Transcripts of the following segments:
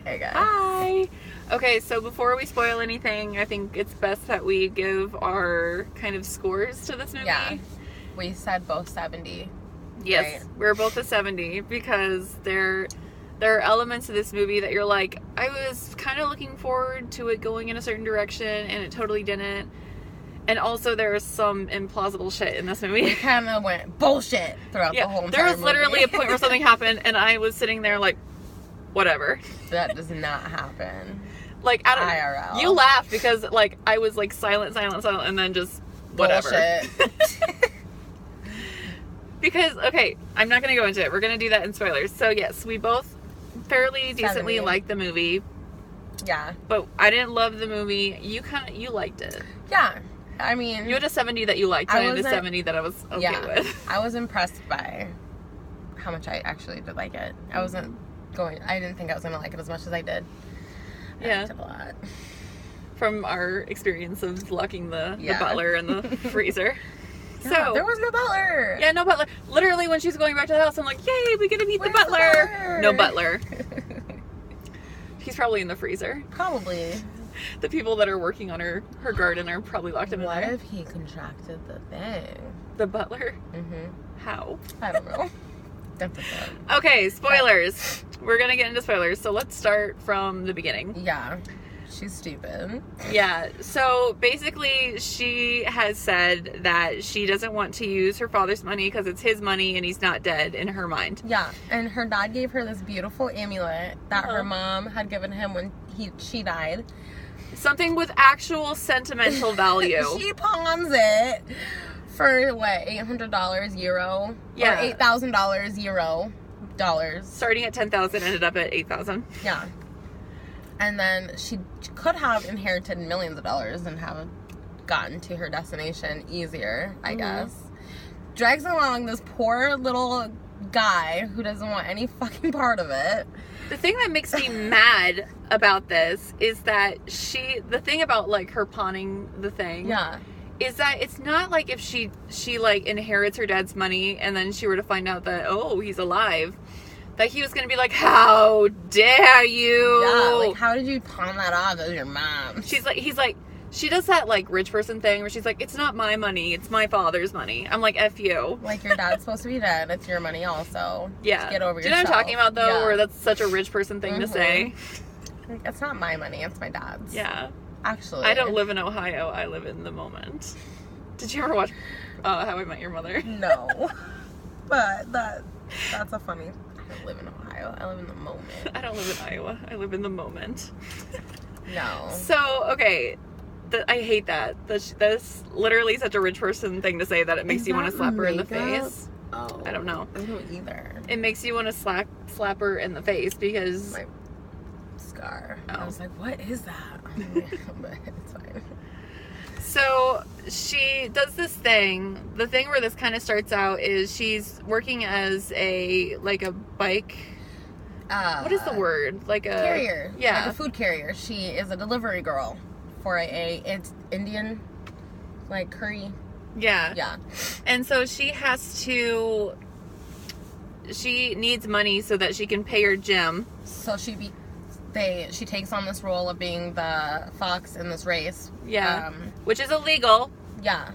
Hey guys. Hi. Okay, so before we spoil anything, I think it's best that we give our kind of scores to this movie. Yeah. We said both 70. Yes, right? we're both a 70 because there are elements of this movie that you're like, I was kind of looking forward to it going in a certain direction, and it totally didn't. And also, there is some implausible shit in this movie. We kind of went bullshit throughout the whole entire There was literally movie. a point where something happened, and I was sitting there like, whatever. That does not happen. Like, IRL. You laughed because, like, I was like silent, and then just whatever. Bullshit. Because, okay, I'm not going to go into it. We're going to do that in spoilers. So, yes, we both fairly decently 70. liked the movie. Yeah. But I didn't love the movie. You liked it. Yeah. I mean, You had a 70 that you liked. I had a 70 that I was okay with. I was impressed by how much I actually did like it. I didn't think I was going to like it as much as I did. I liked it a lot. From our experience of locking the Yeah. butler in the freezer. Yeah, So there was no butler. yeah, no butler. Literally, when she's going back to the house, I'm like, yay, we get to meet the Where's the butler. butler? No butler. He's probably in the freezer. Probably. The people that are working on her garden are probably locked him in What there. if he contracted the thing? The butler? Mm-hmm. How? I don't know. Okay, spoilers. We're gonna get into spoilers, so let's start from the beginning. Yeah. She's stupid. Yeah, so basically she has said that she doesn't want to use her father's money because it's his money and he's not dead in her mind. Yeah, and her dad gave her this beautiful amulet that her mom had given him when she died. Something with actual sentimental value. She pawns it for what, $800 euro? Yeah. Or $8,000 euro dollars. Starting at 10,000, ended up at 8,000. Yeah. And then she could have inherited millions of dollars and have gotten to her destination easier, I guess. Drags along this poor little guy who doesn't want any fucking part of it. The thing that makes me mad about this is that the thing about like her pawning the thing. Yeah. Is that it's not like if she like inherits her dad's money and then she were to find out that, oh, he's alive, that he was going to be like, how dare you? Yeah, like, how did you pawn that off as your mom? He's like, she does that, like, rich person thing where she's like, it's not my money, it's my father's money. I'm like, F you. Like, your dad's supposed to be dead, it's your money also. Yeah. Just get over Do you know yourself. what I'm talking about, though, Yeah. where that's such a rich person thing to say? Like, it's not my money, it's my dad's. Yeah. Actually. I don't live in Ohio, I live in the moment. Did you ever watch How I Met Your Mother? No. But that's a funny... I don't live in Ohio. I live in the moment. I don't live in Iowa. I live in the moment. No. So, okay. I hate that. That's literally such a rich person thing to say that it makes you want to slap her in the face. Oh. I don't know. I don't either. It makes you want to slap her in the face because... My scar. Oh. I was like, what is that? But it's fine. So she does this thing. The thing where this kind of starts out is she's working as a bike. What is the word? Like a carrier. Yeah, like a food carrier. She is a delivery girl for it's Indian, like curry. Yeah. Yeah. And so she needs money so that she can pay her gym. So she takes on this role of being the fox in this race. Yeah. Which is illegal. Yeah.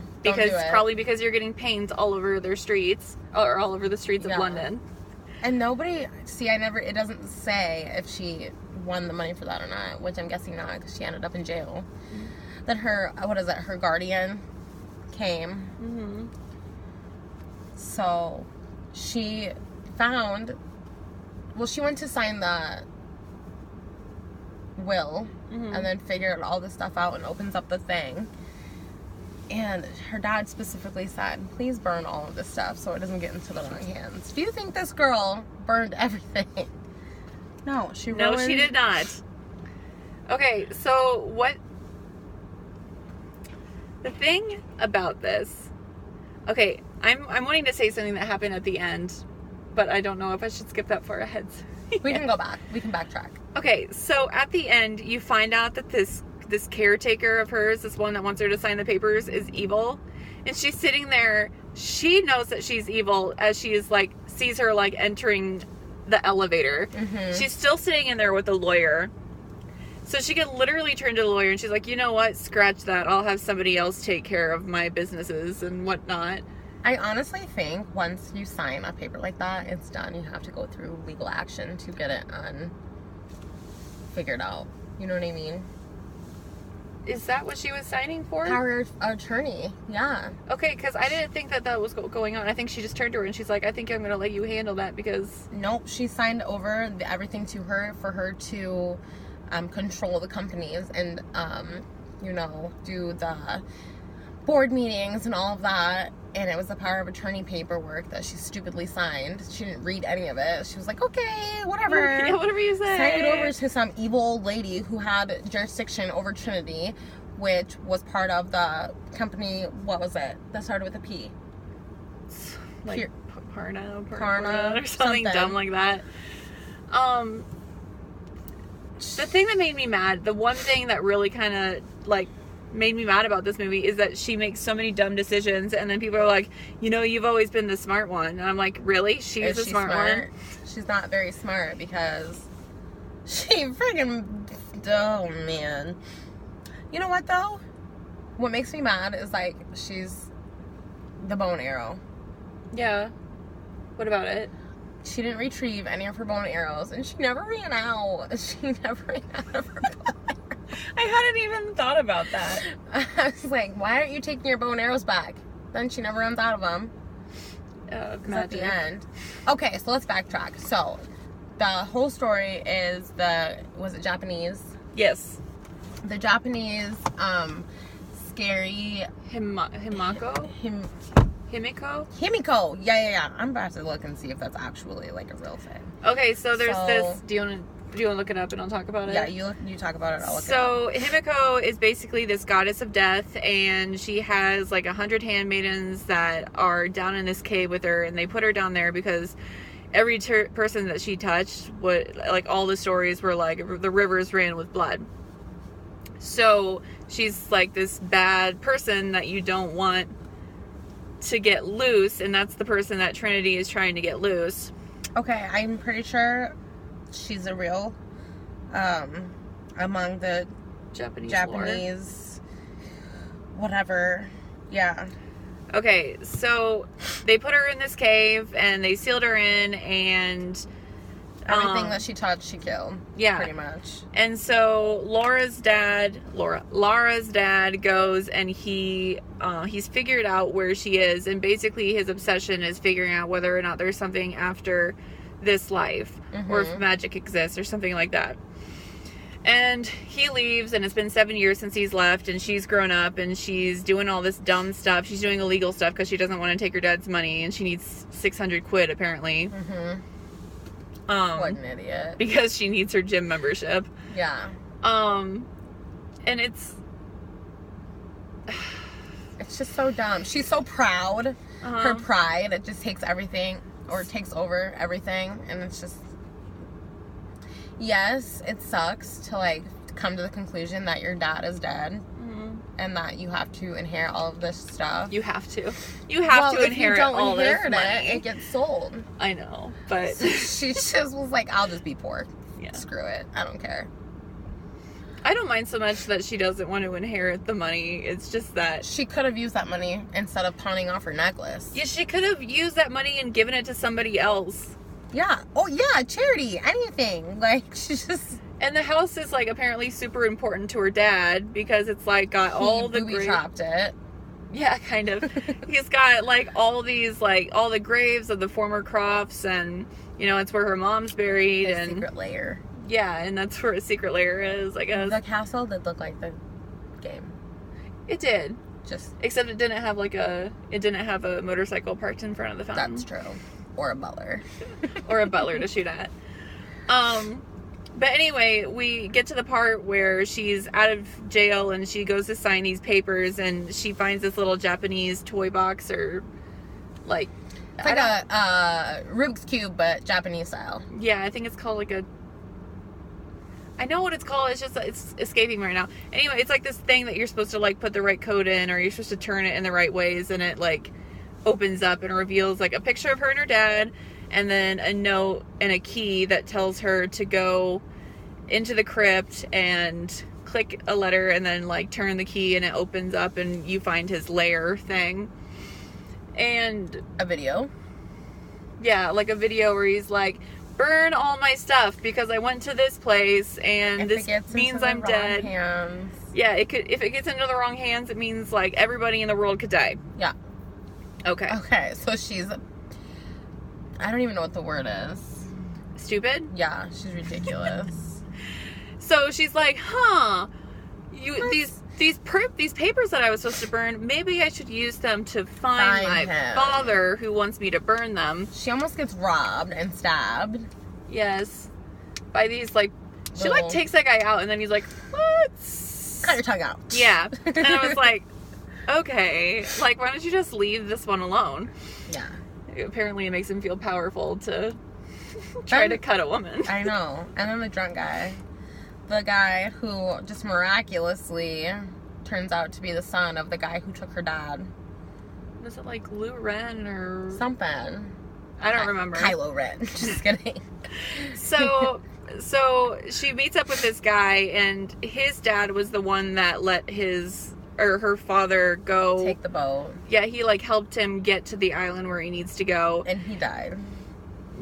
Probably because you're getting paint all over their streets or all over the streets of London. And it doesn't say if she won the money for that or not, which I'm guessing not because she ended up in jail. Mm-hmm. Then her guardian came. Mm-hmm. So she she went to sign the will and then figured all this stuff out and opens up the thing. And her dad specifically said, please burn all of this stuff so it doesn't get into the wrong hands. Do you think this girl burned everything? No, she did not. Okay, so what... The thing about this... Okay, I'm wanting to say something that happened at the end, but I don't know if I should skip that far ahead. We can go back. We can backtrack. Okay, so at the end, you find out that this caretaker of hers, this one that wants her to sign the papers, is evil. And she's sitting there. She knows that she's evil as she is, like, sees her, like, entering the elevator. Mm-hmm. She's still sitting in there with the lawyer. So she could literally turn to the lawyer and she's like, you know what? Scratch that. I'll have somebody else take care of my businesses and whatnot. I honestly think once you sign a paper like that, it's done. You have to go through legal action to get it figured out. You know what I mean? Is that what she was signing for? Power of attorney. Yeah. Okay, because I didn't think that was going on. I think she just turned to her and she's like, I think I'm going to let you handle that because... Nope. She signed over everything to her for her to control the companies and, you know, do the board meetings and all of that. And it was the power of attorney paperwork that she stupidly signed. She didn't read any of it. She was like, okay, whatever. Yeah, whatever you say. Signed it over to some evil old lady who had jurisdiction over Trinity, which was part of the company, what was it? That started with a P. Like Parna or something dumb like that. The thing that made me mad, the one thing that really kind of, like, made me mad about this movie is that she makes so many dumb decisions and then people are like, you know, you've always been the smart one. And I'm like, really? She's the smart one? She's not very smart because she freaking... Oh, man. You know what, though? What makes me mad is, like, she's the bow and arrow. Yeah. What about it? She didn't retrieve any of her bow and arrows, and she never ran out. She never ran out of her bow and arrows. I hadn't even thought about that. I was like, why aren't you taking your bow and arrows back? Then she never runs out of them. At the end. Okay, so let's backtrack. So, the whole story is was it Japanese? Yes. The Japanese, scary... Himiko? Himiko. Yeah. I'm about to look and see if that's actually, like, a real thing. Okay, so there's this... Do you want to look it up and I'll talk about it? Yeah, you talk about it, I'll look it up. So, Himiko is basically this goddess of death, and she has, like, 100 handmaidens that are down in this cave with her, and they put her down there because every person that she touched, all the stories were, like, the rivers ran with blood. So, she's, like, this bad person that you don't want to get loose, and that's the person that Trinity is trying to get loose. Okay, I'm pretty sure she's a real among the Japanese whatever. Yeah. Okay, so they put her in this cave and they sealed her in, and everything that she touched she killed. Yeah. Pretty much. And so Laura's dad goes and he's figured out where she is, and basically his obsession is figuring out whether or not there's something after this life, or if magic exists or something like that. And he leaves, and it's been 7 years since he's left, and she's grown up and she's doing all this dumb stuff. She's doing illegal stuff because she doesn't want to take her dad's money, and she needs 600 quid apparently. What an idiot. Because she needs her gym membership. Yeah. And it's just so dumb. She's so proud. Her pride, it just takes everything, or takes over everything, and it's just... Yes, it sucks to, like, come to the conclusion that your dad is dead, and that you have to inherit all of this stuff. You have to. You have to inherit all this money. It gets sold. I know, but... So she just was like, I'll just be poor. Yeah. Screw it. I don't care. I don't mind so much that she doesn't want to inherit the money. It's just that... She could have used that money instead of pawning off her necklace. Yeah, she could have used that money and given it to somebody else. Yeah. Oh, yeah. Charity. Anything. Like, she just... And the house is, like, apparently super important to her dad because it's, like, got all the... He booby-trapped it. Yeah, kind of. He's got, like, all these, like, all the graves of the former Crofts, and, you know, it's where her mom's buried. His and secret lair. Yeah, and that's where his secret lair is, I guess. The castle did look like the game. It did. Just... Except it didn't have, like, a motorcycle parked in front of the fountain. That's true. Or a butler. Or a butler to shoot at. But anyway, we get to the part where she's out of jail and she goes to sign these papers, and she finds this little Japanese toy box, or like... It's like a Rubik's Cube, but Japanese style. Yeah, I think it's called like a... I know what it's called, it's just, it's escaping right now. Anyway, it's like this thing that you're supposed to, like, put the right code in, or you're supposed to turn it in the right ways, and it, like, opens up and reveals, like, a picture of her and her dad, and then a note and a key that tells her to go into the crypt and click a letter and then like turn the key and it opens up and you find his lair thing. And a video. Yeah, like a video where he's like, burn all my stuff because I went to this place and If this means I'm dead. Hands. Yeah, if it gets into the wrong hands, it means like everybody in the world could die. Yeah. Okay. Okay, so I don't even know what the word is. Stupid? Yeah, she's ridiculous. So she's like, these papers that I was supposed to burn, maybe I should use them to find my him. father who wants me to burn them. She almost gets robbed and stabbed. Yes. By these, like, she like takes that guy out and then he's like, what? Cut your tongue out. Yeah. And I was like, okay, like, why don't you just leave this one alone? Yeah. Apparently it makes him feel powerful to try to cut a woman. I know. And then the drunk guy. The guy who just miraculously turns out to be the son of the guy who took her dad. Was it like Lou Ren or something? I don't remember. Kylo Ren. Just kidding. So she meets up with this guy, and his dad was the one that let her father go take the boat. Yeah, he like helped him get to the island where he needs to go, and he died.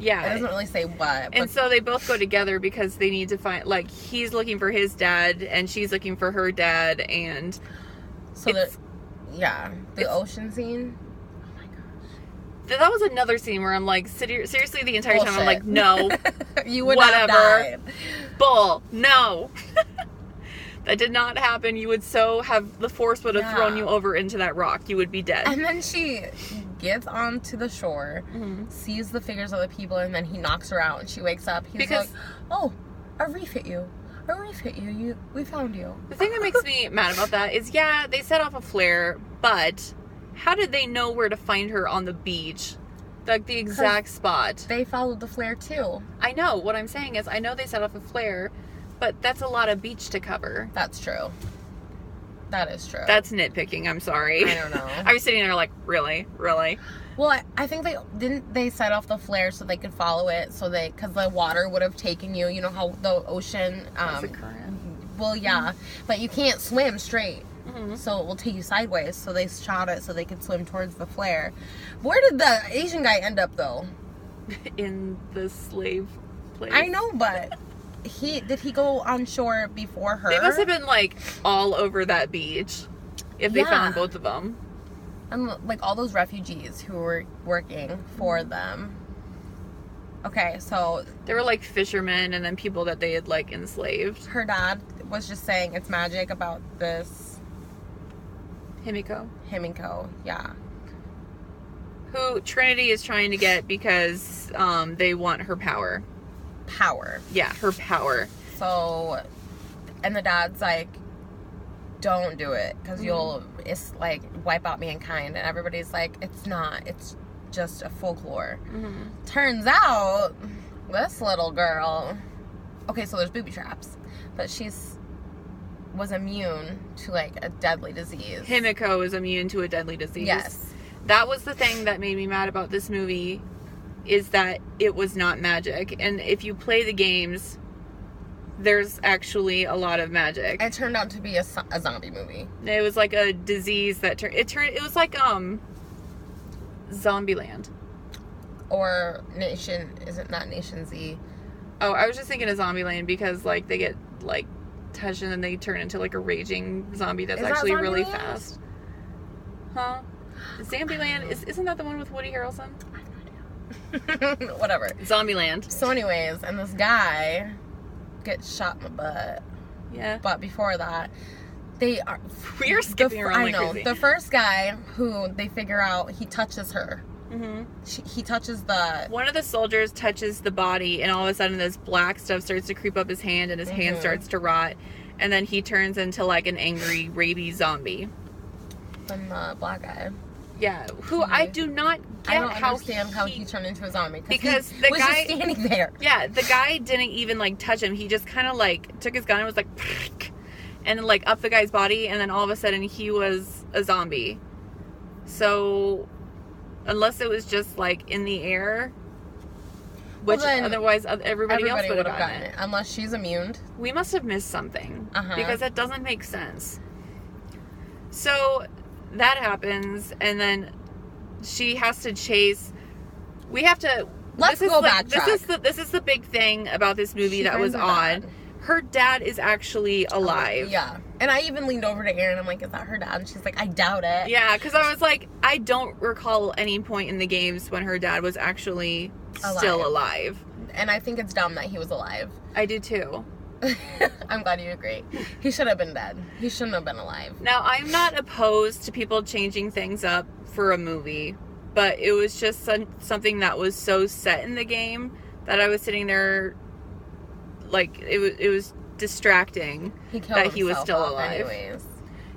Yeah. It doesn't really say what. And so they both go together because they need to find, like, he's looking for his dad and she's looking for her dad, and so the ocean scene. Oh my gosh. That was another scene where I'm like, seriously, the entire time I'm like, no. You would not have died. Bull. No. That did not happen. You would the force would have thrown you over into that rock. You would be dead. And then she gets onto the shore, sees the figures of the people, and then he knocks her out and she wakes up. He's like, oh, a reef hit you. A reef hit you. We found you. The thing that makes me mad about that is, yeah, they set off a flare, but how did they know where to find her on the beach? Like, the exact spot. They followed the flare, too. I know. What I'm saying is, I know they set off a flare, but that's a lot of beach to cover. That's true. That is true. That's nitpicking. I'm sorry. I don't know. I was sitting there like, really? Well, I think they set off the flare so they could follow it, because the water would have taken you. You know how the ocean. That's a current. Well, yeah, but you can't swim straight, Mm-hmm. so it will take you sideways. So they shot it so they could swim towards the flare. Where did the Asian guy end up, though? In the slave place. I know, but did he go on shore before her? They must have been like all over that beach if they found both of them. And like all those refugees who were working for them. Okay, so there were like fishermen and then people that they had like enslaved. Her dad was just saying it's magic about this Himiko, yeah. Who Trinity is trying to get because they want her power. Yeah, her power. So, and the dad's like, don't do it because it's like wipe out mankind, and everybody's like, it's not, it's just a folklore. Turns out this little girl, okay, so there's booby traps, but was immune to like a deadly disease. Himiko is immune to a deadly disease. Yes. That was the thing that made me mad about this movie, is that it was not magic. And if you play the games, there's actually a lot of magic. It turned out to be a zombie movie. It was like a disease that it was like Zombieland. Or is it not Nation Z? Oh, I was just thinking of Zombieland because like they get like touched and then they turn into like a raging zombie that's actually really fast. Huh? Zombieland isn't that the one with Woody Harrelson? I have no idea. Whatever. Zombieland. So anyways, and this guy gets shot in the butt. Yeah. But before that, we are skipping around like crazy. The first guy who they figure out, he touches her. He touches one of the soldiers touches the body, and all of a sudden this black stuff starts to creep up his hand, and his hand starts to rot, and then he turns into like an angry rabies zombie. Then the black guy. Yeah, who I do not get. I don't understand how he turned into a zombie because the guy was just standing there. Yeah, the guy didn't even like touch him. He just kind of like took his gun and was like, and like up the guy's body, and then all of a sudden he was a zombie. So, unless it was just like in the air, which then otherwise everybody else would have gotten it. Unless she's immune. We must have missed something. Uh-huh. Because that doesn't make sense. So that happens, and then she has to chase. We have to. Let's go backtrack. This is the big thing about this movie that was odd. Her dad is actually alive. Yeah. And I even leaned over to Erin. I'm like, is that her dad? And she's like, I doubt it. Yeah, because I was like, I don't recall any point in the games when her dad was actually still alive. And I think it's dumb that he was alive. I do too. I'm glad you agree. He should have been dead. He shouldn't have been alive. Now, I'm not opposed to people changing things up for a movie, but it was just something that was so set in the game that I was sitting there, like, it was distracting that he was still alive. Anyways.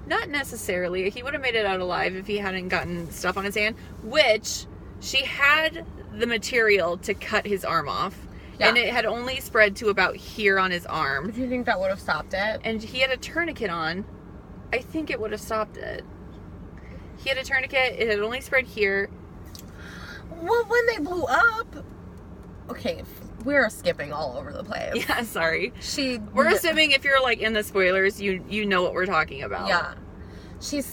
Not necessarily. He would have made it out alive if he hadn't gotten stuff on his hand, which she had the material to cut his arm off. Yeah. And it had only spread to about here on his arm. Do you think that would have stopped it? And he had a tourniquet on. I think it would have stopped it. He had a tourniquet. It had only spread here. Well, when they blew up... Okay, we're skipping all over the place. Yeah, sorry. We're assuming if you're, like, in the spoilers, you know what we're talking about. Yeah. She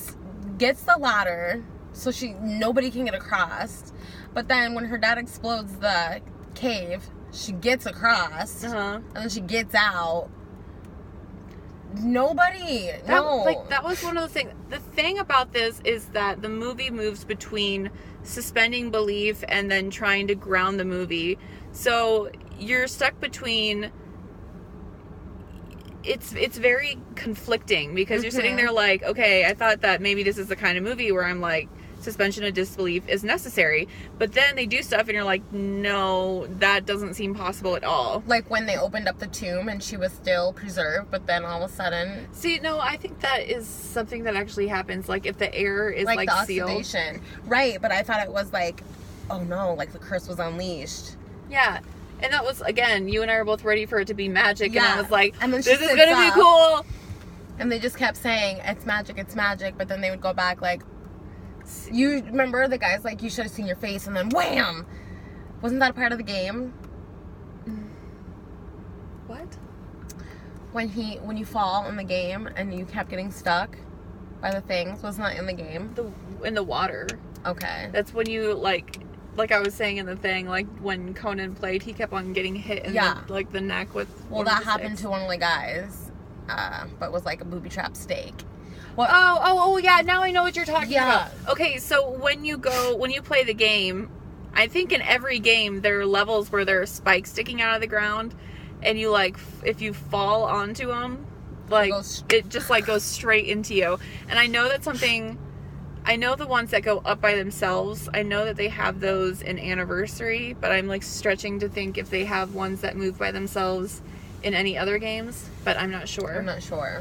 gets the ladder, so nobody can get across. But then when her dad explodes the cave... She gets across, and then she gets out. Nobody, that was one of the things. The thing about this is that the movie moves between suspending belief and then trying to ground the movie. So you're stuck between. It's very conflicting because you're sitting there like, okay, I thought that maybe this is the kind of movie where I'm like, suspension of disbelief is necessary, but then they do stuff and you're like, no, that doesn't seem possible at all. Like when they opened up the tomb and she was still preserved, but then all of a sudden... See, no, I think that is something that actually happens, like if the air is like the sealed. Oxidation. Right, but I thought it was like, oh no, like the curse was unleashed. Yeah, and that was, again, you and I were both ready for it to be magic, and I was like, and then this is gonna be cool! And they just kept saying, it's magic, but then they would go back like, you remember the guy's like, you should have seen your face, and then wham! Wasn't that a part of the game? What? When you fall in the game and you kept getting stuck by the things, wasn't that in the game? In the water. Okay. That's when you like I was saying in the thing, like when Conan played, he kept on getting hit in the neck with. Well, that happened to one of the guys, but was like a booby trap stake. What? Oh, yeah, now I know what you're talking about. Okay, so when you play the game, I think in every game there are levels where there are spikes sticking out of the ground, and you like, if you fall onto them, like, it just like goes straight into you. And I know that's something, I know the ones that go up by themselves, I know that they have those in Anniversary, but I'm like stretching to think if they have ones that move by themselves in any other games, but I'm not sure. I'm not sure.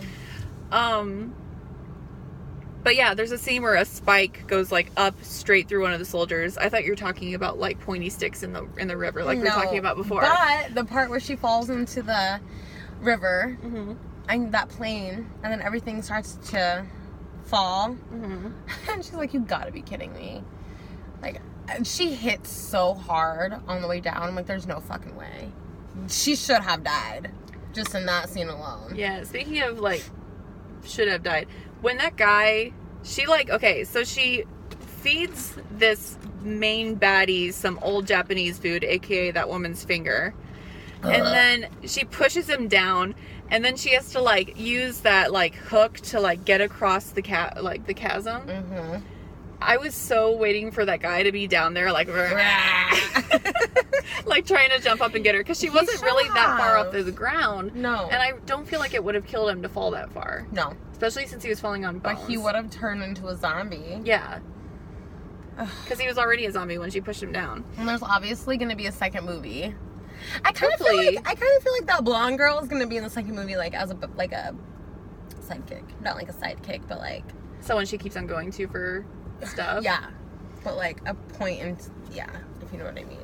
But yeah, there's a scene where a spike goes like up straight through one of the soldiers. I thought you were talking about like pointy sticks in the river, like we were talking about before. But the part where she falls into the river and that plane, and then everything starts to fall, and she's like, "You gotta be kidding me!" Like, she hits so hard on the way down. I'm like, "There's no fucking way." She should have died just in that scene alone. Yeah. Speaking of like, should have died. When that guy, she like, okay, so she feeds this main baddie some old Japanese food, aka that woman's finger. And then she pushes him down, and then she has to like use that like hook to like get across the chasm. I was so waiting for that guy to be down there like like trying to jump up and get her, because she wasn't really that far off the ground. No. And I don't feel like it would have killed him to fall that far. No. Especially since he was falling on bones. But he would have turned into a zombie. Yeah. Because he was already a zombie when she pushed him down. And there's obviously going to be a second movie. I kind of feel like that blonde girl is going to be in the second movie, like as a sidekick. Not like a sidekick, but like someone she keeps on going to for stuff. Yeah. But like a point in, if you know what I mean.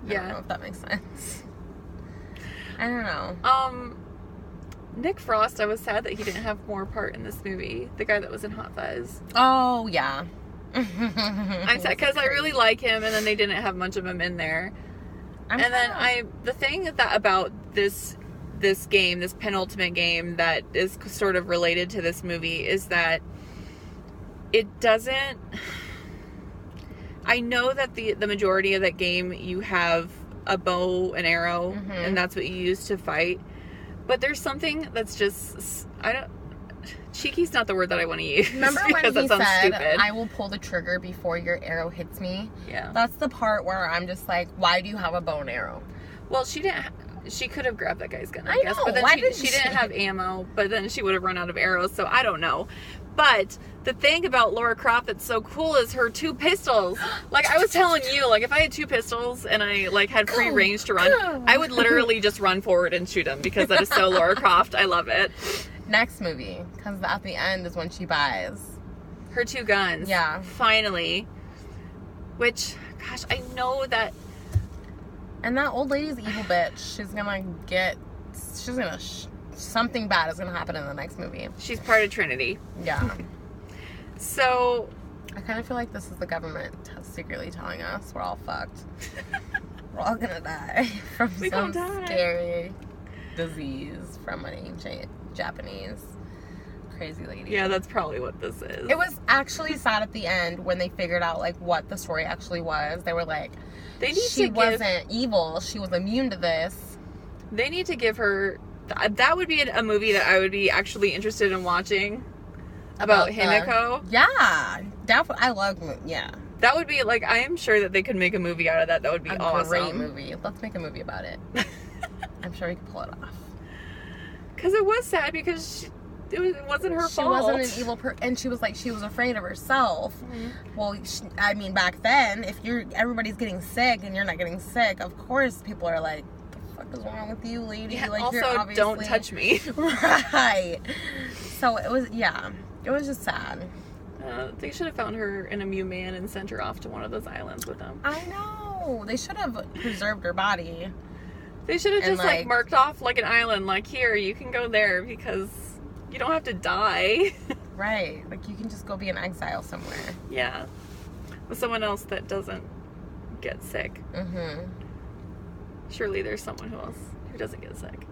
I don't know if that makes sense. I don't know. Nick Frost, I was sad that he didn't have more part in this movie. The guy that was in Hot Fuzz. Oh, yeah. I'm sad because I really like him, and then they didn't have much of him in there. The thing that about this game, this penultimate game that is sort of related to this movie is that it doesn't... I know that the majority of that game you have a bow and arrow, Mm-hmm. and that's what you use to fight. But there's something that's just... Cheeky's not the word that I want to use. Remember when because he that sounds said, stupid. I will pull the trigger before your arrow hits me? Yeah. That's the part where I'm just like, why do you have a bow and arrow? Well, she didn't... She could have grabbed that guy's gun, I I guess. know. But then Why she didn't didn't she? have ammo, but then she would have run out of arrows, so I don't know. But the thing about Lara Croft that's so cool is her 2 pistols. Like, I was telling you, like, if I had 2 pistols and I, like, had free range to run, I would literally just run forward and shoot them because that is so Lara Croft. I love it. Next movie, because at the end is when she buys Her 2 guns. Yeah. Finally. Which, gosh, I know that... And that old lady's evil bitch. Something bad is gonna happen in the next movie. She's part of Trinity. Yeah. So... I kind of feel like this is the government secretly telling us we're all fucked. We're all gonna die from some scary disease from an ancient Japanese crazy lady. Yeah, that's probably what this is. It was actually sad at the end when they figured out like what the story actually was. They were like, she wasn't evil. She was immune to this. They need to give her... That would be a movie that I would be actually interested in watching. About Himiko. Yeah. I love... Yeah. That would be, like, I am sure that they could make a movie out of that. That would be awesome. A great movie. Let's make a movie about it. I'm sure we can pull it off. Because it was sad because it wasn't her fault. She wasn't an evil person. And she was like, she was afraid of herself. Mm-hmm. Well, I mean, back then, if everybody's getting sick and you're not getting sick, of course people are like, what the fuck is wrong with you, lady? Yeah, like, also, you're obviously... don't touch me. Right. So it was, yeah. It was just sad. They should have found her an immune man and sent her off to one of those islands with them. I know. They should have preserved her body. They should have just, like, marked off, like, an island. Like, here, you can go there because you don't have to die. Right. Like, you can just go be in exile somewhere. Yeah. With someone else that doesn't get sick. Mm-hmm. Surely there's someone who doesn't get sick.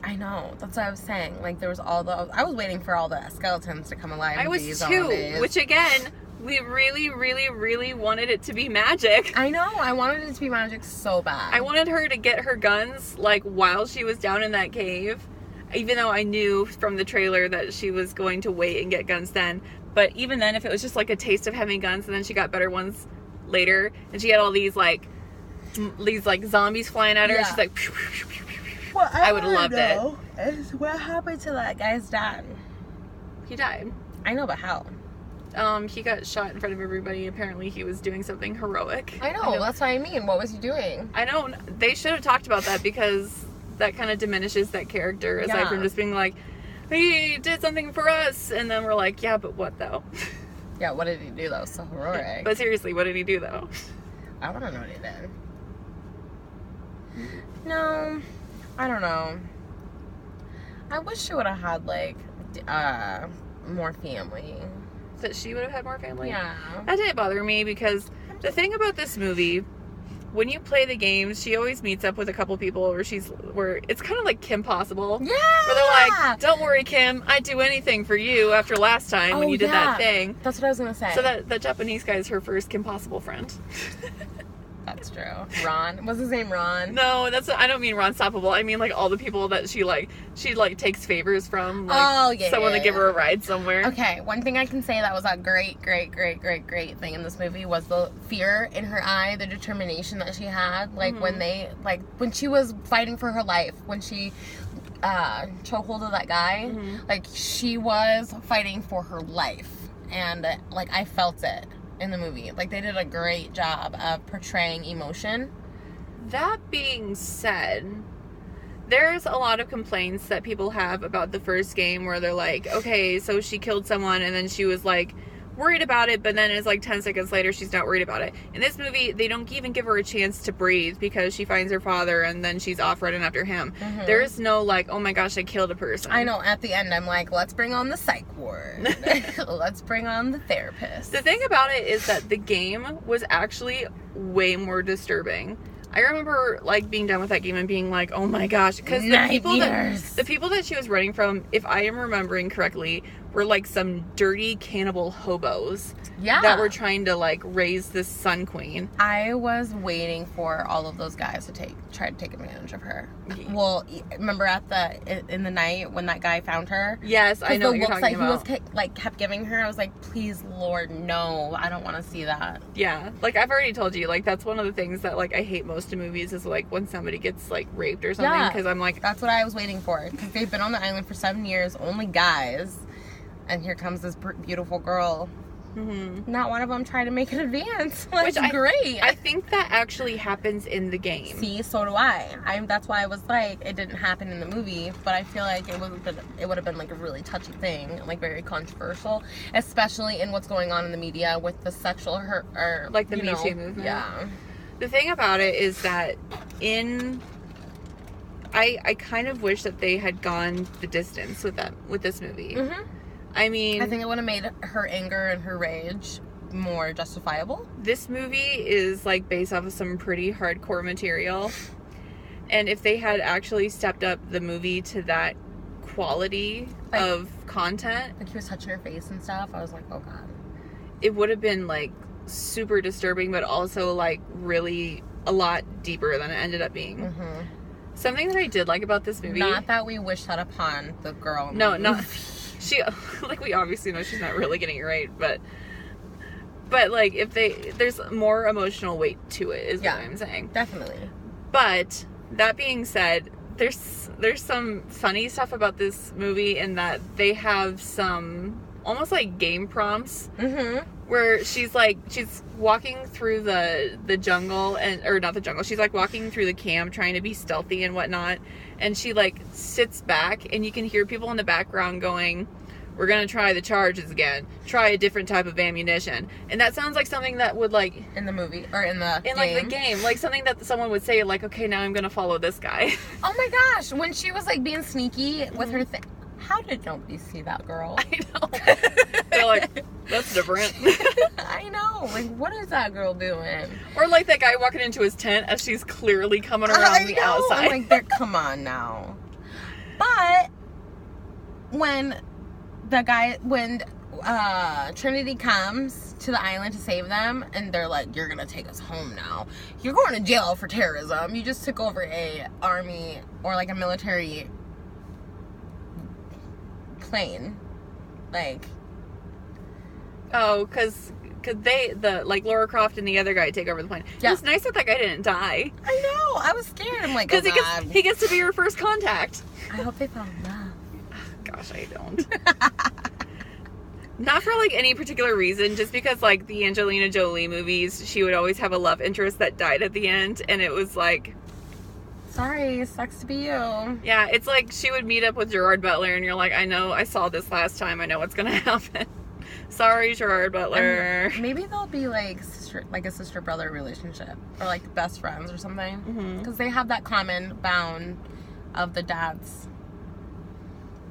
I know. That's what I was saying. Like, there was I was waiting for all the skeletons to come alive. I was too. Which, again, we really, really, really wanted it to be magic. I know. I wanted it to be magic so bad. I wanted her to get her guns, like, while she was down in that cave. Even though I knew from the trailer that she was going to wait and get guns then. But even then, if it was just, like, a taste of having guns and then she got better ones later, and she had all these zombies flying at her, yeah. and she's like... Well, I would have loved it. Is what happened to that guy's dad? He died. I know, but how? He got shot in front of everybody. Apparently he was doing something heroic. I know, that's what I mean. What was he doing? I know. They should have talked about that because that kind of diminishes that character aside from just being like, he did something for us. And then we're like, yeah, but what though? Yeah, what did he do though? So heroic. But seriously, what did he do though? I want to know what he did. No, I don't know. I wish she would have had like more family. That she would have had more family? Yeah. That didn't bother me because the thing about this movie, when you play the games, she always meets up with a couple people where it's kind of like Kim Possible. Yeah. Where they're like, don't worry, Kim, I'd do anything for you after last time when you did that thing. That's what I was going to say. So that Japanese guy is her first Kim Possible friend. That's true. Ron. Was his name Ron? No, I don't mean Ron Stoppable. I mean like all the people that she takes favors from. Like, someone to give her a ride somewhere. Okay, one thing I can say that was a great thing in this movie was the fear in her eye, the determination that she had. Like when she was fighting for her life, when she chokehold of that guy, like she was fighting for her life, and like I felt it in the movie. Like they did a great job of portraying emotion. That being said, there's a lot of complaints that people have about the first game where they're like, okay, so she killed someone and then she was like worried about it, but then it's like 10 seconds later she's not worried about it. In this movie, they don't even give her a chance to breathe because she finds her father and then she's off running after him. There's no like, oh my gosh, I killed a person. I know, at the end I'm like, let's bring on the psych ward. Let's bring on the therapist. The thing about it is that the game was actually way more disturbing. I remember, like, being done with that game and being like, oh my gosh. Because the people that she was running from, if I am remembering correctly, were, like, some dirty cannibal hobos. Yeah. That were trying to, like, raise this Sun Queen. I was waiting for all of those guys to try to take advantage of her. Well, remember in the night when that guy found her? Yes, I know what you're talking about. He was, kept giving her, I was like, please, Lord, no. I don't want to see that. Yeah. Like, I've already told you, like, that's one of the things that, like, I hate most in movies is, like, when somebody gets, like, raped or something. Because I'm like... That's what I was waiting for. Because they've been on the island for 7 years, only guys. And here comes this beautiful girl. Mm-hmm. Not one of them tried to make an advance. Which great. I think that actually happens in the game. See, so do I. That's why I was like, it didn't happen in the movie, but I feel like it would have been like a really touchy thing, like very controversial, especially in what's going on in the media with the sexual hurt, or like the Me Too movement. Yeah. The thing about it is that I kind of wish that they had gone the distance with this movie. Mm-hmm. I mean... I think it would have made her anger and her rage more justifiable. This movie is, like, based off of some pretty hardcore material. And if they had actually stepped up the movie to that quality of content... Like, he was touching her face and stuff. I was like, oh, God. It would have been, like, super disturbing, but also, like, really a lot deeper than it ended up being. Mm-hmm. Something that I did like about this movie... Not that we wish that upon the girl. No, not... She, like, we obviously know she's not really getting it right, but like, there's more emotional weight to it, is what I'm saying. Definitely. But, that being said, there's some funny stuff about this movie in that they have some, almost like game prompts, mm-hmm. where she's walking through the jungle, or not the jungle, she's, like, walking through the camp trying to be stealthy and whatnot, and she, like, sits back, and you can hear people in the background going, we're gonna try the charges again. Try a different type of ammunition. And that sounds like something that would, like... In the movie, or in the game. Like, the game. Like, something that someone would say, like, okay, now I'm gonna follow this guy. Oh my gosh, when she was, like, being sneaky with her thing. How did nobody see that girl? I know. They're like, that's different. I know. Like, what is that girl doing? Or, like, that guy walking into his tent as she's clearly coming around the outside. I'm like, come on now. But, when Trinity comes to the island to save them, and they're like, you're gonna take us home now. You're going to jail for terrorism. You just took over a army, or, like, a military plane. Like... Oh, because like, Laura Croft and the other guy take over the plane. Yeah. It's nice that guy didn't die. I know. I was scared. I'm like, because he gets to be your first contact. I hope they fall in love. Gosh, I don't. Not for, like, any particular reason, just because, like, the Angelina Jolie movies, she would always have a love interest that died at the end, and it was like... Sorry, sucks to be you. Yeah, it's like she would meet up with Gerard Butler, and you're like, I know, I saw this last time, I know what's gonna happen. Sorry, Gerard Butler. Maybe they'll be, like, a sister-brother relationship, or, like, best friends or something. Because they have that common bound of the dads.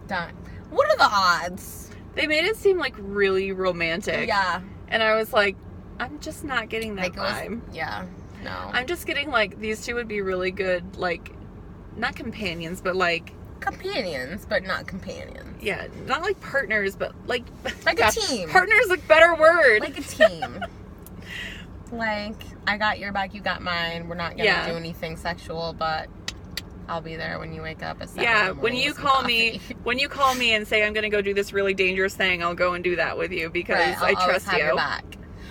Done. What are the odds? They made it seem, like, really romantic. Yeah. And I was like, I'm just not getting that vibe. Yeah. No. I'm just getting, like, these two would be really good, like, not companions, but, like... Companions, but not companions. Yeah. Not, like, partners, but, like... Like a team. Partner's a better word. Like a team. Like, I got your back, you got mine. We're not gonna do anything sexual, but... I'll be there when you wake up at 7 Yeah, when you call me and say I'm going to go do this really dangerous thing, I'll go and do that with you because I trust you. Your back.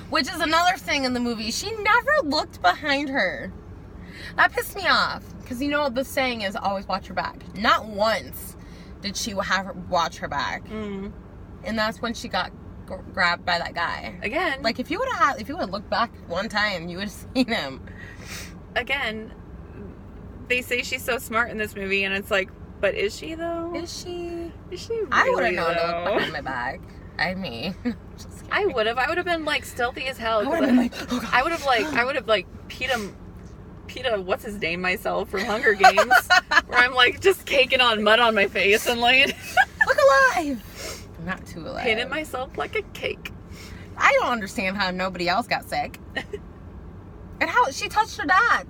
Which is another thing in the movie. She never looked behind her. That pissed me off. Because you know what the saying is, always watch your back. Not once did she have her watch her back. Mm. And that's when she got grabbed by that guy. Again. Like, if you would have looked back one time, you would have seen him. Again. They say she's so smart in this movie, and it's like, but is she, though? Is she really, I would have known to look behind my back. I mean, I would have. I would have been, like, stealthy as hell. I would have been like, oh God. I would have, like, Peta, what's his name, myself from Hunger Games, where I'm, like, just caking on mud on my face and, like... Look alive! I'm not too alive. Painted myself like a cake. I don't understand how nobody else got sick. And how she touched her dad.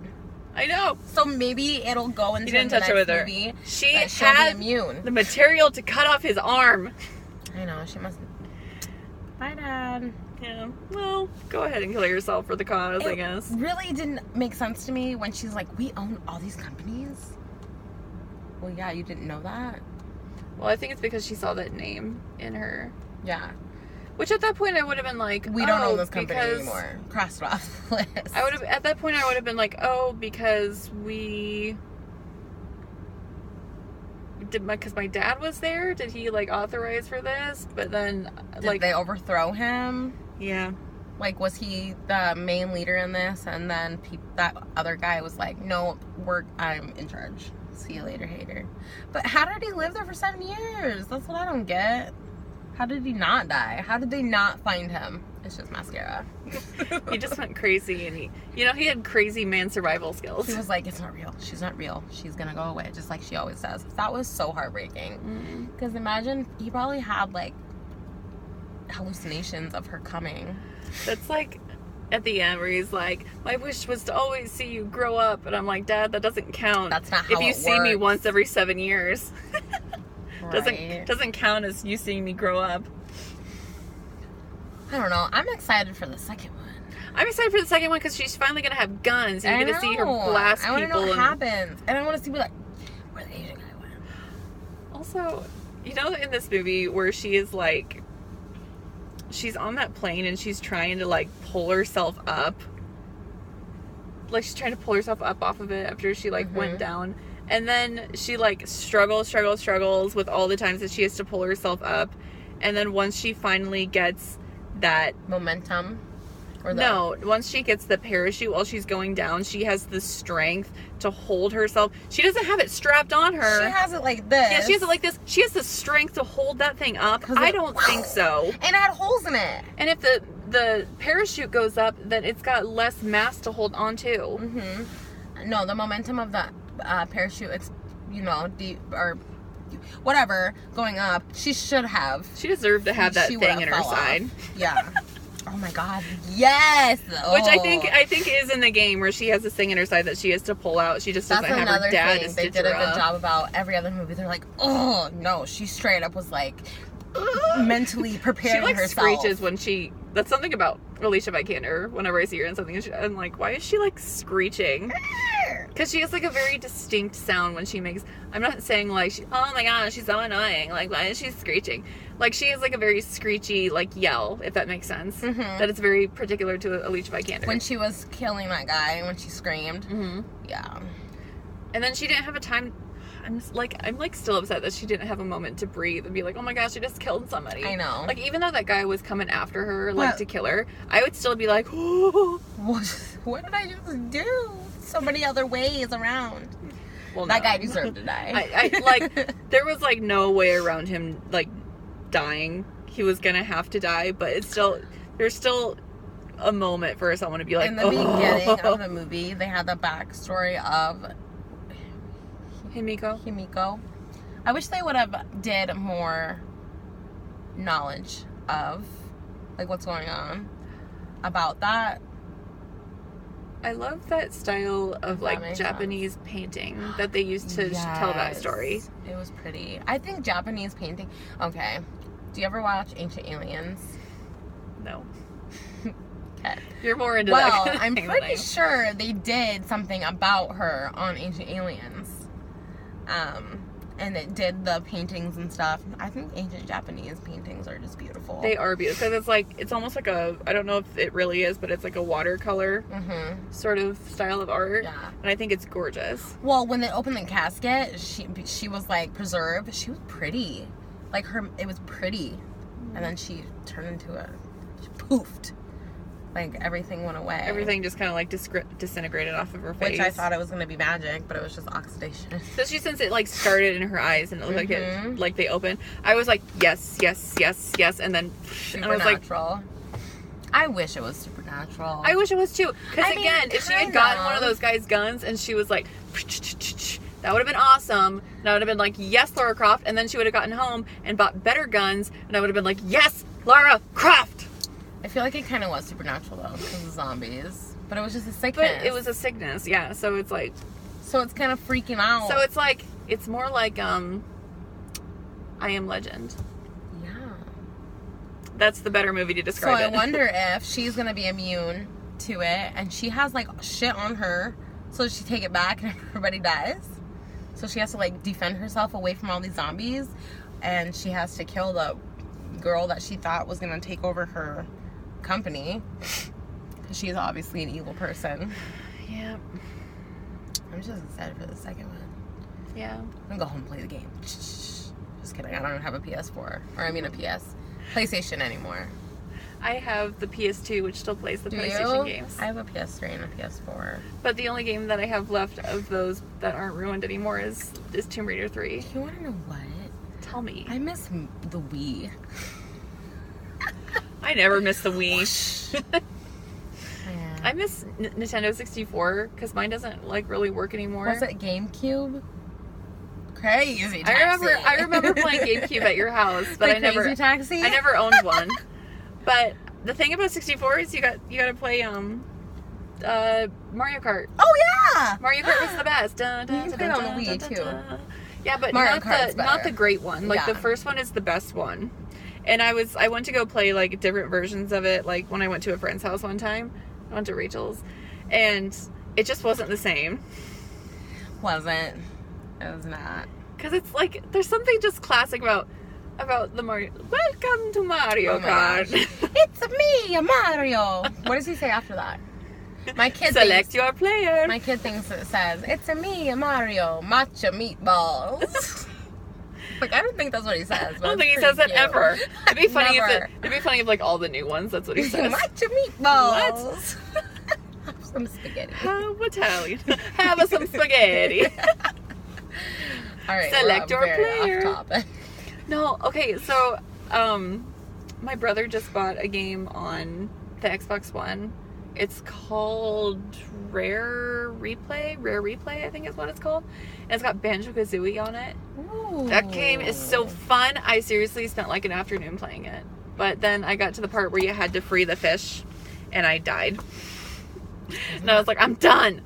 I know. So maybe it'll go into He didn't the touch her next with her. movie. She that she'll had be immune. the material to cut off his arm. I know, she must. Bye, Dad. Yeah. Well, go ahead and kill yourself for the cause, I guess. It really didn't make sense to me when she's like, we own all these companies. Well, yeah, you didn't know that? Well, I think it's because she saw that name in her. Yeah. Which at that point I would have been like, We don't own this company anymore. Crossed it off the list. At that point I would have been like, oh, because my dad was there? Did he like authorize for this? But then Did they overthrow him? Yeah. Like, was he the main leader in this? And then that other guy was like, no, I'm in charge. See you later, hater. But how did he live there for 7 years? That's what I don't get. How did he not die? How did they not find him? It's just mascara. He just went crazy, and he had crazy man survival skills. He was like, it's not real. She's not real. She's gonna go away, just like she always says. That was so heartbreaking. Because imagine, he probably had like hallucinations of her coming. That's like at the end where he's like, my wish was to always see you grow up. And I'm like, Dad, that doesn't count. That's not how if you it see me works. once every 7 years. Right. Doesn't count as you seeing me grow up. I don't know. I'm excited for the second one. I'm excited for the second one because she's finally gonna have guns and you're gonna see her blast people. I want to know what happens, and I want to see where the Asian guy went. Also, in this movie where she is like, she's on that plane and she's trying to like pull herself up. Like she's trying to pull herself up off of it after she like went down. And then she like struggles with all the times that she has to pull herself up. And then once she finally gets that momentum, once she gets the parachute while she's going down, she has the strength to hold herself. She doesn't have it strapped on her. She has it like this. Yeah, she has it like this. She has the strength to hold that thing up. I don't think so. And it had holes in it. And if the parachute goes up, then it's got less mass to hold on to. No, the momentum of the parachute, or whatever, going up, she should have. She deserved to have that thing in her side. Yeah. Oh my God. Yes. Which I think is in the game where she has this thing in her side that she has to pull out. She just doesn't have her dad to stitch her up. They did a good job about every other movie. They're like, oh no, she straight up was like mentally preparing herself. She like screeches when she. That's something about Alicia Vikander. Whenever I see her in something, I'm like, why is she like screeching? Because she has like a very distinct sound when she makes. I'm not saying like, oh my gosh, she's so annoying. Like, why is she screeching? Like, she has like a very screechy like yell, if that makes sense. That it's very particular to Alicia Vikander. When she was killing that guy, when she screamed. Yeah. And then she didn't have a time. I'm still upset that she didn't have a moment to breathe and be like, oh my gosh, she just killed somebody. I know. Like, even though that guy was coming after her, like, to kill her, I would still be like, oh. What did I just do? So many other ways around. Well, that guy deserved to die. I like, there was, like, no way around him, like, dying. He was gonna have to die, but there's still a moment for someone to be like, in the beginning of the movie, they had the backstory of Himiko. I wish they would have did more knowledge of like what's going on about that. I love that style of like Japanese painting that they used to tell that story. It was pretty. I think Japanese painting. Okay, do you ever watch Ancient Aliens? No. Okay. You're more into that. Well, I'm pretty sure they did something about her on Ancient Aliens. And it did the paintings and stuff. I think ancient Japanese paintings are just beautiful. They are beautiful. Because it's almost like I don't know if it really is, but it's like a watercolor sort of style of art. Yeah. And I think it's gorgeous. Well, when they opened the casket, she was like preserved. She was pretty. Like it was pretty. And then she turned into she poofed. Like, everything went away. Everything just kind of, like, disintegrated off of her face. Which I thought it was going to be magic, but it was just oxidation. Especially since it, like, started in her eyes and it looked like it, like, they opened. I was like, yes, yes, yes, yes, and then... Supernatural. I was like... I wish it was supernatural. I wish it was, too. Because, again, if she had gotten one of those guys' guns and she was like... That would have been awesome. And I would have been like, yes, Lara Croft. And then she would have gotten home and bought better guns. And I would have been like, yes, Lara Croft. I feel like it kind of was supernatural, though, because of zombies. But it was just a sickness. But it was a sickness, yeah. So it's like... So it's kind of freaking out. So it's like... It's more like, I Am Legend. Yeah. That's the better movie to describe it. So I wonder if she's going to be immune to it, and she has, like, shit on her, so she take it back and everybody dies. So she has to, like, defend herself away from all these zombies, and she has to kill the girl that she thought was going to take over her company. Because she's obviously an evil person. Yeah. I'm just excited for the second one. Yeah. I'm going to go home and play the game. Just kidding. I don't have a PS4. Or, I mean, a PlayStation anymore. I have the PS2, which still plays the PlayStation games. I have a PS3 and a PS4. But the only game that I have left of those that aren't ruined anymore is Tomb Raider 3. You want to know what? Tell me. I miss the Wii. I never miss the Wii. Yeah. I miss Nintendo 64 because mine doesn't like really work anymore. Was it GameCube? Crazy Taxi. I remember playing GameCube at your house, but I never owned one. But the thing about 64 is you got to play Mario Kart. Oh yeah, Mario Kart was the best. You can play it on the Wii too. Yeah, but Mario not the great one. Like Yeah. the first one is the best one. And I went to go play like different versions of it. Like when I went to a friend's house one time, I went to Rachel's, and it just wasn't the same. Wasn't. It was not. Because it's like there's something just classic about the Mario. Welcome to Mario Kart. It's me, Mario. What does he say after that? My kid Select your player. My kid thinks it says, "It's a me, Mario, matcha meatballs." Like, I don't think that's what he says. I don't think he says that ever. It'd be funny Never. it'd be funny if like all the new ones. That's what he says. Matcha meatballs. Have some spaghetti. How Italian. Have us some spaghetti. All right. Select your very player. Off topic. No, okay, so my brother just bought a game on the Xbox One. It's called Rare Replay, I think is what it's called. And it's got Banjo-Kazooie on it. Ooh. That game is so fun. I seriously spent like an afternoon playing it. But then I got to the part where you had to free the fish, and I died. And I was like, I'm done.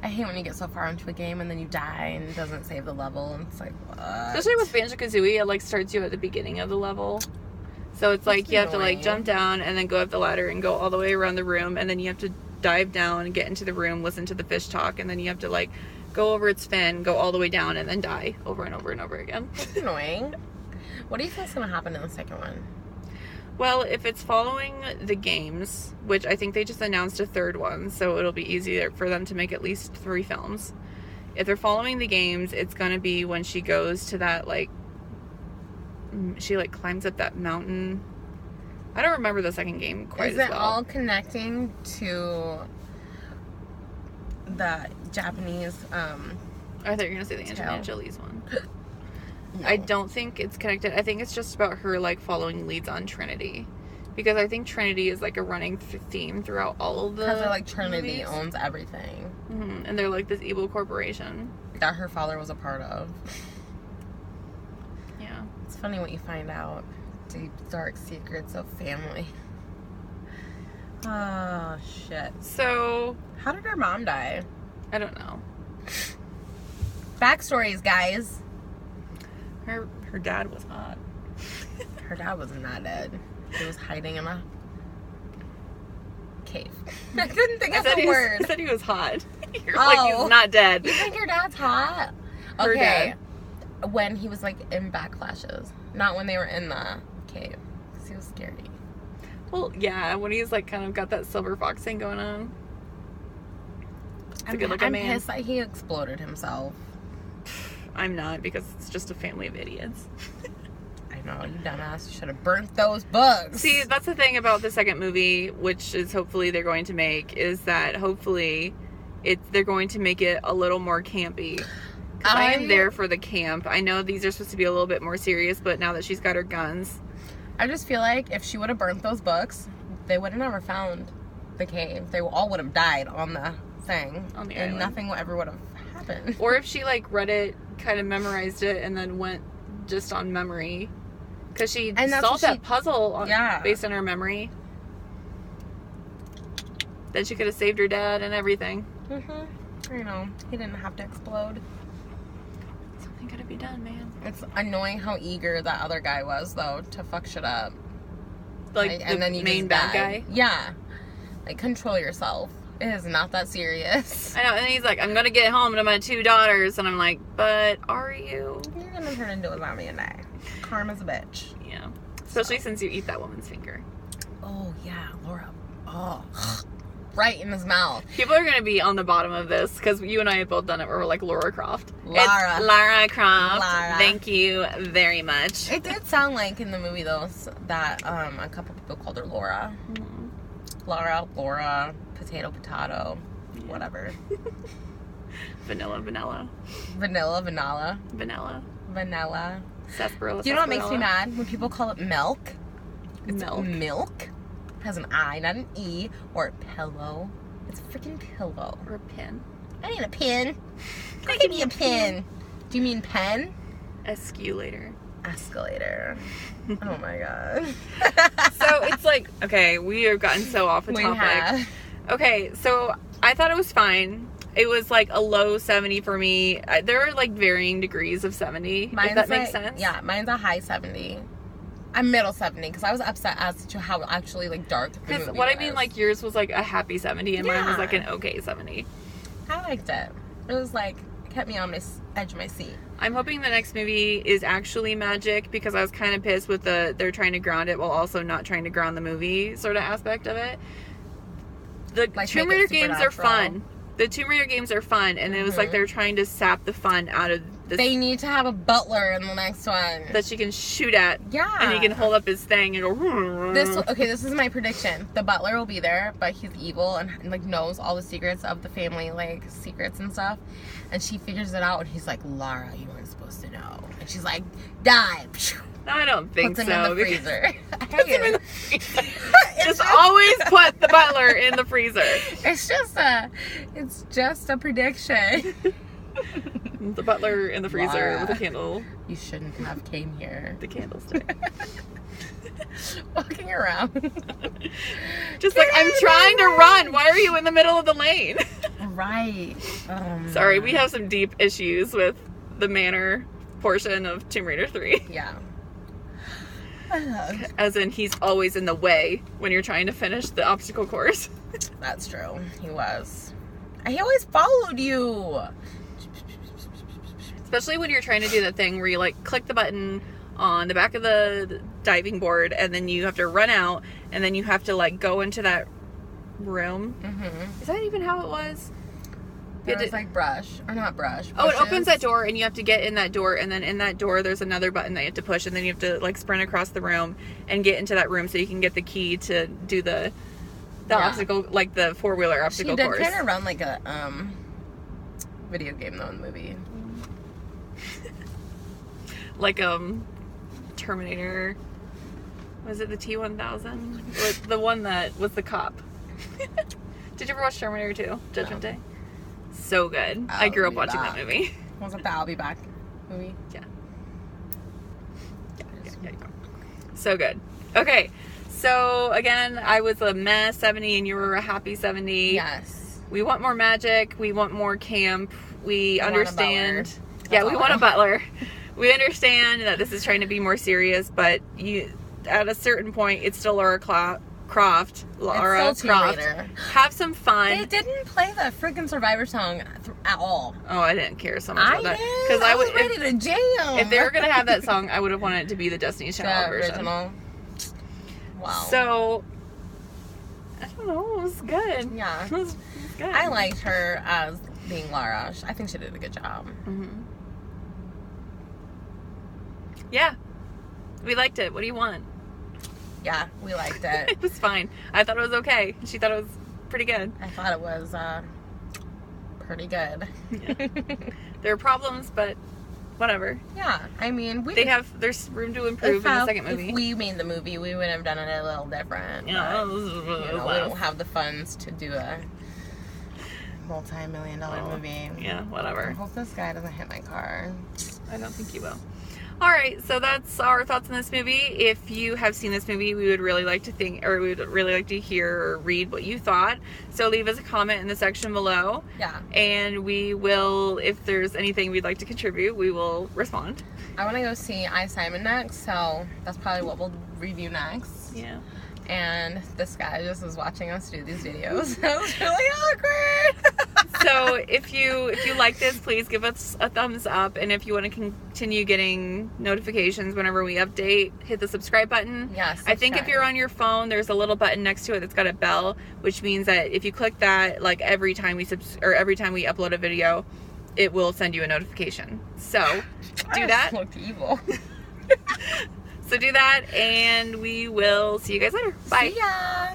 I hate when you get so far into a game and then you die and it doesn't save the level, and it's like, what? Especially with Banjo-Kazooie, it like starts you at the beginning of the level. So it's like you have to like jump down and then go up the ladder and go all the way around the room, and then you have to dive down and get into the room, listen to the fish talk, and then you have to like go over its fin, go all the way down, and then die over and over and over again. That's annoying. What do you think is going to happen in the second one? Well, if it's following the games, which I think they just announced a third one, so it'll be easier for them to make at least 3 films. If they're following the games, it's going to be when she goes to that, like, she, like, climbs up that mountain. I don't remember the second game quite as well. Is it all connecting to the Japanese, I thought you were going to say the Angelina Jolie's one. No. I don't think it's connected. I think it's just about her, like, following leads on Trinity. Because I think Trinity is, like, a running theme throughout all of the Because they're like, Trinity movies. owns everything. Mm-hmm. And they're, like, this evil corporation. That her father was a part of. Yeah. It's funny what you find out. Deep, dark secrets of family. Oh, shit. So... How did her mom die? I don't know. Backstories, guys. Her dad was hot. Her dad was not dead. He was hiding in a cave. I couldn't think of the word. I said he was hot. You're like, he's not dead. You think your dad's hot? Her Okay. dad. When he was, like, in backflashes. Not when they were in the cave. Because he was scary. Well, yeah, when he's, like, kind of got that silver fox thing going on. It's a good-looking man. I'm pissed that he exploded himself. I'm not, because it's just a family of idiots. I know, you dumbass. You should have burnt those books. See, that's the thing about the second movie, which is hopefully they're going to make, is that hopefully they're going to make it a little more campy. 'Cause I am there for the camp. I know these are supposed to be a little bit more serious, but now that she's got her guns. I just feel like if she would have burnt those books, they would have never found the cave. They all would have died on the thing. On the and island. Nothing ever would have happened. Or if she, like, read it, kind of memorized it, and then went just on memory. Because she solved that puzzle based on her memory. Then she could have saved her dad and everything. I know. He didn't have to explode. Something gotta be done, man. It's annoying how eager that other guy was, though, to fuck shit up. Like, and then the you main just bad die. guy? Yeah. Like, control yourself. It is not that serious. I know, and then he's like, I'm gonna get home to my 2 daughters, and I'm like, but are you? You're gonna turn into a zombie and die. Karma's a bitch. Yeah. Especially since you eat that woman's finger. Oh, yeah, Laura. Oh. Right in his mouth. People are gonna be on the bottom of this, because you and I have both done it where we're like Laura Croft. Lara. It's Lara Croft. Lara. Thank you very much. It did sound like in the movie, though, that a couple people called her Laura. Laura, potato, whatever. Vanilla. Sarsaparilla. You know what makes me mad? When people call it milk. It's Milk. Milk. It has an I, not an E. Or pillow. It's a freaking pillow. Or a pin. I need a pin. Go give me a pin. Do you mean pen? Escalator. Oh my god. So it's like, okay, we have gotten so off the We topic. have. Okay, so I thought it was fine. It was like a low 70 for me. There are like varying degrees of 70, if that makes sense. Yeah, mine's a high 70. I'm middle 70 because I was upset as to how actually like dark the movie Because what was. I mean, like yours was like a happy 70 and mine was Yeah. like an okay 70. I liked it. It was like, kept me on my edge of my seat. I'm hoping the next movie is actually magic because I was kind of pissed with they're trying to ground it while also not trying to ground the movie sort of aspect of it. The Like, Tomb make it Raider games are supernatural. fun. The Tomb Raider games are fun, and it was like they're trying to sap the fun out of this. They need to have a butler in the next one. That she can shoot at. Yeah. And he can hold up his thing and go. This is my prediction. The butler will be there, but he's evil and like knows all the secrets of the family, like secrets and stuff. And she figures it out, and he's like, Lara, you weren't supposed to know. And she's like, die. No, I don't think Puts so. him in the because- freezer. Puts him in the freezer. Just always put the butler in the freezer. It's just a prediction. The butler in the freezer Lara. with a candle. You shouldn't have came here. The candlestick. Walking around. Just like, I'm trying to run. Why are you in the middle of the lane? Right. Sorry, we have some deep issues with the manor portion of Tomb Raider 3. Yeah. As in, he's always in the way when you're trying to finish the obstacle course. That's true. He was. He always followed you. Especially when you're trying to do that thing where you like click the button on the back of the diving board and then you have to run out and then you have to like go into that room. Mm-hmm. Is that even how it was? There was like brush. Or not brush. Oh, it bushes. opens that door and you have to get in that door, and then in that door there's another button that you have to push, and then you have to like sprint across the room and get into that room so you can get the key to do the obstacle, like the 4-wheeler obstacle course. She did kind of run like a video game though in the movie. Like Terminator. Was it the T-1000? The one that was the cop. Did you ever watch Terminator 2? Judgment Day? So good. I grew up watching that movie. Was it the I'll Be Back movie? Yeah. So good. Okay. So again, I was a meh 70 and you were a happy 70. Yes. We want more magic. We want more camp. We understand. Yeah, we want a butler. We understand that this is trying to be more serious, but at a certain point, it's still Lara Croft. Have some fun. They didn't play the freaking Survivor song at all. Oh, I didn't care so much about that. Because I was ready to jam. If they were gonna have that song, I would have wanted it to be the Destiny's Child version. Original. Wow. So I don't know. It was good. Yeah. It was good. I liked her as being Lara. I think she did a good job. Mm-hmm. Yeah, we liked it. What do you want? Yeah, we liked it. It was fine. I thought it was okay. She thought it was pretty good. I thought it was pretty good. Yeah. There are problems, but whatever. Yeah, I mean, there's room to improve in the second movie. If we made the movie, we would have done it a little different. Yeah, but, we don't have the funds to do a multi-million-dollar movie. Yeah, I whatever. hope this guy doesn't hit my car. I don't think you will. All right, so that's our thoughts on this movie. If you have seen this movie, we would really like to hear or read what you thought. So leave us a comment in the section below. Yeah. And we will, if there's anything we'd like to contribute, we will respond. I want to go see I, Simon next, so that's probably what we'll review next. Yeah. And this guy just was watching us do these videos. That was really awkward. So if you like this, please give us a thumbs up, and if you want to continue getting notifications whenever we update, hit the subscribe button. Yes. I think if you're on your phone, there's a little button next to it that's got a bell, which means that if you click that, like every time we upload a video, it will send you a notification. So do that. Looked evil. So do that, and we will see you guys later. Bye. See ya.